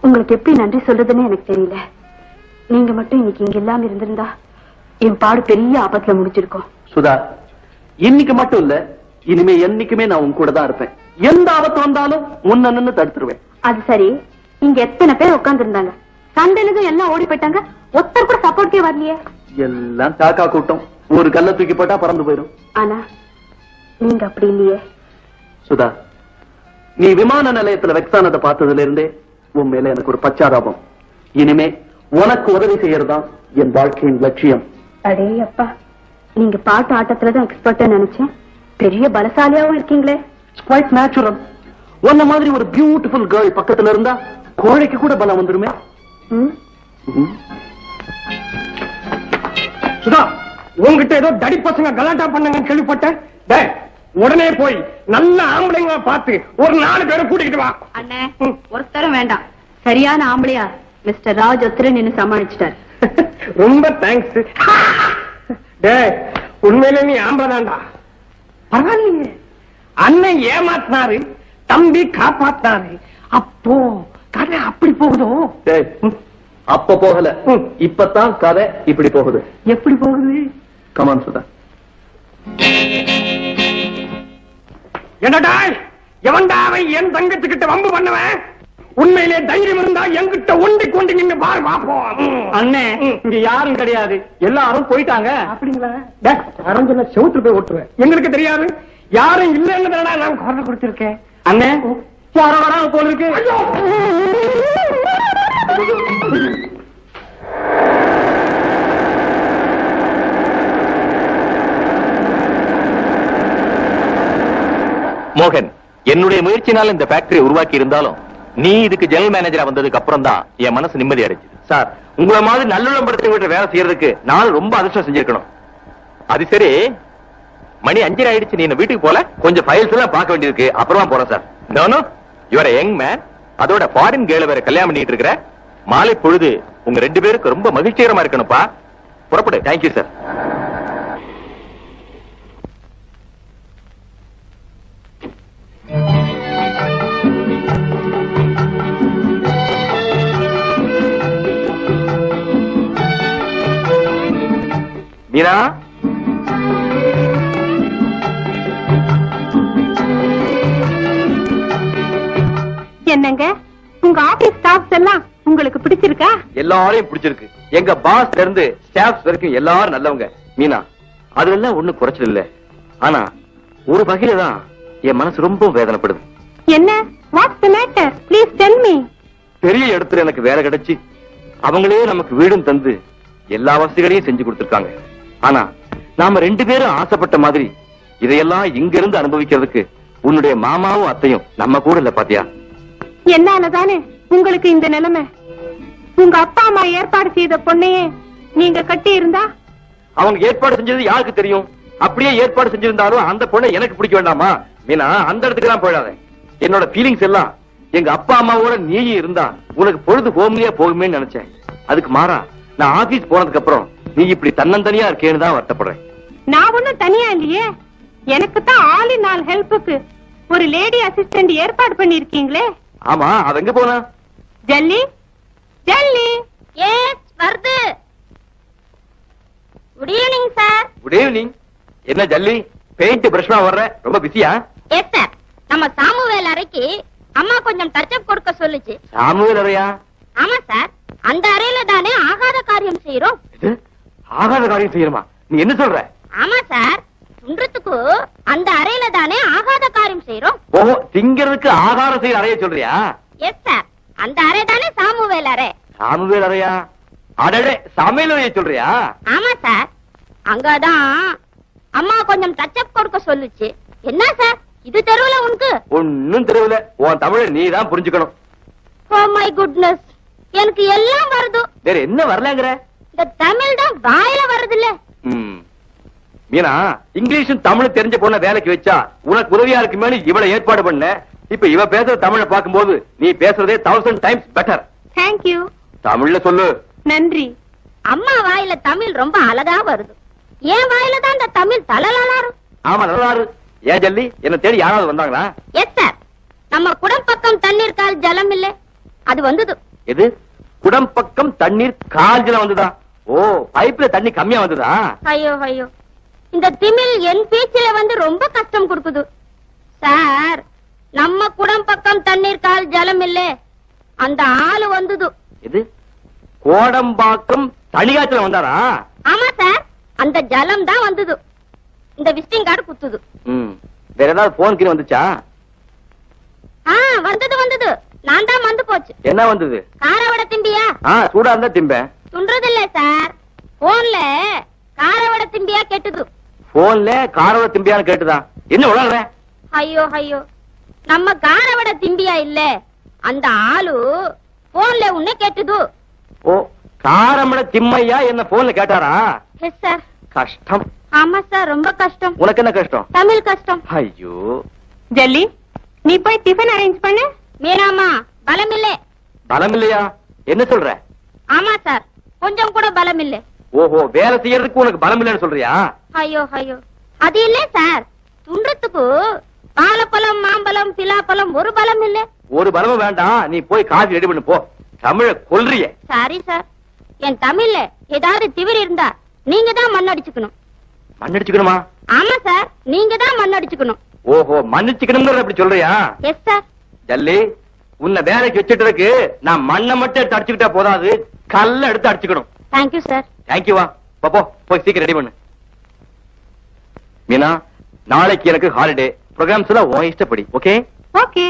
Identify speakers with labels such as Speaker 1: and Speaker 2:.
Speaker 1: உங்களுக்கு எப்படி நன்றி சொல்றதுன்னு எனக்கு தெரியல. நீங்க மட்டும் இன்னைக்கு இங்க இல்லாம இருந்திருந்தா என் பாடு பெரிய ஆபத்துல முடிச்சிருக்கோம்.
Speaker 2: சுதா, இன்னைக்கு மட்டும் இல்ல, இனிமே என்னைக்குமே நான் உன் கூட தான் இருப்பேன். எந்த ஆபத்து வந்தாலும் முன்ன நின்னு தடுத்துருவேன்.
Speaker 1: அது சரி, இங்க எத்தனை பேர் உட்கார்ந்து இருந்தாங்க? சண்டையிலும் எல்லாம் ஓடி போயிட்டாங்க. ஒருத்தர் கூட சப்போர்ட்டே வரலையே.
Speaker 2: எல்லாம் காக்கா கூட்டம். ஒரு கல்ல தூக்கி போட்டா பறந்து போயிடும்.
Speaker 1: ஆனா நீங்க அப்படி இல்லையே.
Speaker 2: சுதா, நீ விமான நிலையத்துல வெக்ஸானதை பார்த்ததுல இருந்தே உன் மேல எனக்கு ஒரு பச்சாதாபம். இனிமே உனக்கு உதவி செய்யறதுதான் என் வாழ்க்கையின் லட்சியம்.
Speaker 1: அடே அப்பா, நீங்க பாட்டு ஆட்டத்துலதான் எக்ஸ்பர்ட்டா நினைச்சேன். பெரிய பலசாலியாவும் இருக்கீங்களே.
Speaker 2: Quite natural. உன்ன மாதிரி ஒரு பியூட்டிஃபுல் கேர்ள் பக்கத்துல இருந்தா கோழைக்கு கூட பலம் வந்துருமே.
Speaker 3: சுதா, உங்ககிட்ட ஏதோ தடி பசங்க கலாட்டா பண்ணங்கன்னு கேள்விப்பட்டேன். உடனே போய் நல்ல ஆம்பளைங்க பார்த்து ஒரு 4 பேரை கூட்டிக்கிட்டு வா.
Speaker 1: அண்ணே, ஒருத்தரும் வேண்டாம். சரியான ஆம்பளையா மிஸ்டர் ராஜ் ஒருத்தர் நின்னு சமாளிச்சிட்டார்.
Speaker 3: ரொம்ப தேங்க்ஸ். உண்மையில நீ ஆம்பளைதான்டா. பரவாயில்லையே, அண்ணன் ஏமாத்தினாரு, தம்பி காப்பாத்தினாரு. அப்போ கதை அப்படி போகுதோ?
Speaker 2: அப்ப போகல, இப்பதான் கதை இப்படி போகுது.
Speaker 3: எப்படி போகுது?
Speaker 2: கமான் சுதா.
Speaker 3: என்னடா எவன்டா அவன் என் தங்கத்துக்கிட்ட வம்பு பண்ணுவேன்? உண்மையிலே தைரியம் இருந்தா என்கிட்ட ஒண்டி கொண்டு நின்னு பாரு பாப்போம்.
Speaker 2: அண்ணே, இங்க யாரும் கிடையாது, எல்லாரும் போயிட்டாங்க.
Speaker 3: அப்படிங்களா? அரஞ்சல செவுத்து போய் ஓட்டுவேன். எங்களுக்கு தெரியாது, யாரும் இல்லைன்னு தானே நான் குரல் கொடுத்திருக்கேன்.
Speaker 2: அண்ணே, யாரும் வராம போல இருக்கு.
Speaker 4: மோகன், என்னுடைய முயற்சினால இந்த ஃபேக்டரி உருவாக்கி இருந்தாலும் நீ இதுக்கு ஜெனரல் மேனேஜரா வந்ததுக்கு அப்புறம் தான் என் மனசு நிம்மதி அடைச்சு. சார், உங்களை மாதிரி நல்லுள்ளம் படுத்த வேலை செய்யறதுக்கு நான் ரொம்ப அதிர்ஷ்டம் செஞ்சிருக்கணும். அது சரி, மணி 5 ஆயிடுச்சு. நீ வீட்டுக்கு போல, கொஞ்சம் ஃபைல்ஸ் எல்லாம் பார்க்க வேண்டியிருக்கு. அப்புறமா போறேன் sir. No, you are a young man. அதோட ஃபாரின் கேர்ள வேற கல்யாணம் பண்ணிட்டு இருக்கிற. மாலை பொழுது உங்க 2 பேருக்கு ரொம்ப மகிழ்ச்சிகரமா இருக்கணும்ப்பா. புறப்படு. Thank you sir. மீனா,
Speaker 1: என்னங்க, உங்க ஆபீஸ் ஸ்டாஃப்ஸ் எல்லாம் உங்களுக்கு பிடிச்சிருக்கா?
Speaker 4: எல்லாரையும் பிடிச்சிருக்கு. எங்க பாஸ்ல இருந்து ஸ்டாஃப்ஸ் வரைக்கும் எல்லாரும் நல்லவங்க. மீனா, அதெல்லாம் ஒண்ணும் குறைச்சது இல்ல. ஆனா ஒரு வகையில தான் என் மனசு ரொம்ப வேதனைப்படுது.
Speaker 1: என்ன? What's the matter? Please tell me.
Speaker 4: பெரிய இடத்துல எனக்கு வேலை கிடைச்சு அவங்களே நமக்கு வீடும் தந்து எல்லா வசதிகளையும் செஞ்சு கொடுத்திருக்காங்க. ஆனா நாம 2 பேரும் ஆசைப்பட்ட மாதிரி இதையெல்லாம் இங்க இருந்து அனுபவிக்கிறதுக்கு உன்னுடைய மாமாவும் அத்தையும் நம்ம கூட இல்ல. பாத்தியா,
Speaker 1: என்னாலதானே உங்களுக்கு இந்த நிலைமை. உங்க அப்பா அம்மா ஏற்பாடு செய்த பொண்ணையே நீங்க கட்டி இருந்தா?
Speaker 4: அவங்க ஏற்பாடு செஞ்சது யாருக்கு தெரியும்? அப்படியே ஏற்பாடு செஞ்சிருந்தாலும் அந்த பொண்ணை எனக்கு பிடிக்க வேண்டாமா? மீனா, அந்த இடத்துக்கு எல்லாம் போயிடாத. என்னோட ஃபீலிங்ஸ் எல்லாம் எங்க அப்பா அம்மாவோட நீயும் இருந்தா உனக்கு பொழுது ஹோம்லியா போகுமே நினைச்சேன். அதுக்கு மாறா நான் ஆபீஸ் போனதுக்கு அப்புறம் நீ இப்படி தன்னந்தனியா இருக்கேன்னு தான் வருத்தப்படுறேன்.
Speaker 1: நான் ஒண்ணும் தனியா இல்லையே. எனக்கு தான் ஆல் இன் ஆல் ஹெல்ப்புக்கு ஒரு லேடி அசிஸ்டன்ட் ஏற்பாடு பண்ணிருக்கீங்களே.
Speaker 4: ஆமா, அவ எங்க போனா?
Speaker 1: ஜல்லி, ஜல்லி. எஸ், வருது. Good evening sir.
Speaker 4: Good evening. என்ன ஜல்லி, பெயிண்ட் பிரஷ்மா வர்ற? ரொம்ப பிஸியா?
Speaker 5: எஸ் சார், நம்ம சாமுவேல் அறைக்கு அம்மா கொஞ்சம் டச்சப் கொடுக்க சொல்லுச்சு.
Speaker 4: சாமுவேல் அறையா?
Speaker 5: ஆமா சார், அந்த அறையில தானே ஆகாத காரியம் செய்யறோம்.
Speaker 4: ஆகாத காரியம் செய்யணுமா? நீ என்ன சொல்ற?
Speaker 5: ஆமா சார், துன்றதுக்கு அந்த அறையில தானே ஆகாத காரியம் செய்யறோம்.
Speaker 4: ஓஹோ, திங்கிறதுக்கு ஆகாரம் செய்யற அறைய சொல்றியா?
Speaker 5: எஸ் சார், அந்த அறை தானே சாமுவேல் அறை.
Speaker 4: சாமுவேல் அறையா? அடடே, சமையல் அறைய சொல்றியா?
Speaker 5: ஆமா சார், அங்கதான் அம்மா கொஞ்சம் டச்சப் கொடுக்க சொல்லுச்சு. என்ன சார், இது தெருவுல உனக்கு?
Speaker 4: ஒன்னும் தெருவுல. உன் தமிழ நீ தான் புரிஞ்சுக்கணும்.
Speaker 5: ஓ மை குட்னஸ், எனக்கு எல்லாம் வருது.
Speaker 4: வேற என்ன வரலங்கிற?
Speaker 5: இந்த தமிழ் தான் வாயில வருது இல்ல.
Speaker 4: மீனா, இங்கிலீஷும் தமிழ் தெரிஞ்ச பொண்ண வேலைக்கு வச்சா உனக்கு உதவியா இருக்குமே இவளை ஏற்பாடு பண்ண. இப்ப இவ பேசுற தமிழை பார்க்கும்போது நீ பேசுறதே 1000 டைம்ஸ் பெட்டர்.
Speaker 1: Thank you.
Speaker 4: தமிழ்ல சொல்லு.
Speaker 1: நன்றி.
Speaker 5: அம்மா வாயில தமிழ் ரொம்ப அழகா வருது. ஏன் வாயில தான் இந்த தமிழ் தலலாரு.
Speaker 4: ஆமா, நல்லாரு. ஏன் ஜல்லி, என்ன தேடி யாராவது வந்தாங்களா?
Speaker 5: எஸ் சார், நம்ம குடம் பக்கம் தண்ணீர் கால் ஜலம் இல்ல, அது வந்தது.
Speaker 4: எது குடம் பக்கம் தண்ணீர் கால்ஜல வந்துதா? ஓ, பைப்ல தண்ணி கம்மியா வந்துதா?
Speaker 5: ஐயோ ஐயோ, இந்த திமில் என் பேச்சில வந்து ரொம்ப கஷ்டம் கொடுக்குது சார். நம்ம குடம் பக்கம் தண்ணீர் கால் ஜலம் இல்ல, அந்த ஆளு வந்தது.
Speaker 4: எது கோடம்பாக்கம் தனிகாய்ச்சல வந்தாரா?
Speaker 5: ஆமா சார், அந்த ஜலம் தான் வந்தது. இந்த விசிட்டிங் கார்டு குத்துது.
Speaker 4: வேற ஏதாவது போன் கீழ வந்துச்சா?
Speaker 5: வந்தது. நான் தான் வந்து போச்சு.
Speaker 4: என்ன வந்தது?
Speaker 5: காரவடை திம்பியா?
Speaker 4: சூடா இருந்தா திம்பேன்.
Speaker 5: துன்றதில்ல சார், போன்ல காரவடை திம்பியா கேட்டுது.
Speaker 4: போன்ல காரவடை திம்பியான்னு கேட்டுதா? என்ன உளற?
Speaker 5: ஐயோ ஐயோ, நம்ம காரவடை திம்பியா இல்ல, அந்த ஆளு போன்ல உன்னை கேட்டுது.
Speaker 4: ஓ, காரமட திம்மையா என்ன போன்ல கேட்டாரா?
Speaker 5: Yes sir.
Speaker 4: கஷ்டம்.
Speaker 5: ஆமா சார், ரொம்ப கஷ்டம்.
Speaker 4: உனக்கு என்ன கஷ்டம்?
Speaker 5: தமிழ் கஷ்டம்.
Speaker 4: ஐயோ.
Speaker 1: ஜல்லி, நீ போய் டிஃபன் அரேஞ்ச் பண்ணு.
Speaker 5: மீனாமா, பலம் இல்ல.
Speaker 4: பலம் இல்லையா? என்ன சொல்ற?
Speaker 5: ஆமா சார், கொஞ்சம் கூட பலம் இல்ல.
Speaker 4: ஓஹோ, வேலை செய்யறதுக்கு உனக்கு பலம் இல்லைன்னு சொல்றியா?
Speaker 5: ஐயோ ஐயோ, அது இல்ல சார், துன்றதுக்கு வாழைப்பழம், மாம்பழம், பிலாப்பழம் ஒரு பலம் இல்ல.
Speaker 4: ஒரு பலமும் வேண்டாம், நீ போய் காஃபி ரெடி பண்ணு போ. தமிழ கொல்றிய.
Speaker 5: சாரி சார், என் தமிழ்ல ஏதாவது திமிர் இருந்தா நீங்க தான் மண்ணடிச்சுக்கணும்.
Speaker 4: மண்ணடிச்சுக்கணுமா?
Speaker 5: ஆமா சார், நீங்க தான் மண்ணடிச்சுக்கணும்.
Speaker 4: ஓஹோ, மன்னிச்சுக்கணும்னு அப்படி சொல்றியா?
Speaker 5: Yes sir.
Speaker 4: ஜல்லி, உன்னை வேலைக்கு வச்சுட்டு நான் மண்ணை மட்டும் எடுத்து அடிச்சுக்கிட்டா போதாது, கல்ல எடுத்து அடிச்சுக்கணும்.
Speaker 5: Thank you sir.
Speaker 4: தேங்க்யூவா. போ போய் சீக்கிரம் ரெடி பண்ணு. மீனா, நாளைக்கு எனக்கு ஹாலிடே. ப்ரோகிராம்ஸ் எல்லாம் உன் இஷ்டப்படி. ஓகே?
Speaker 1: ஓகே.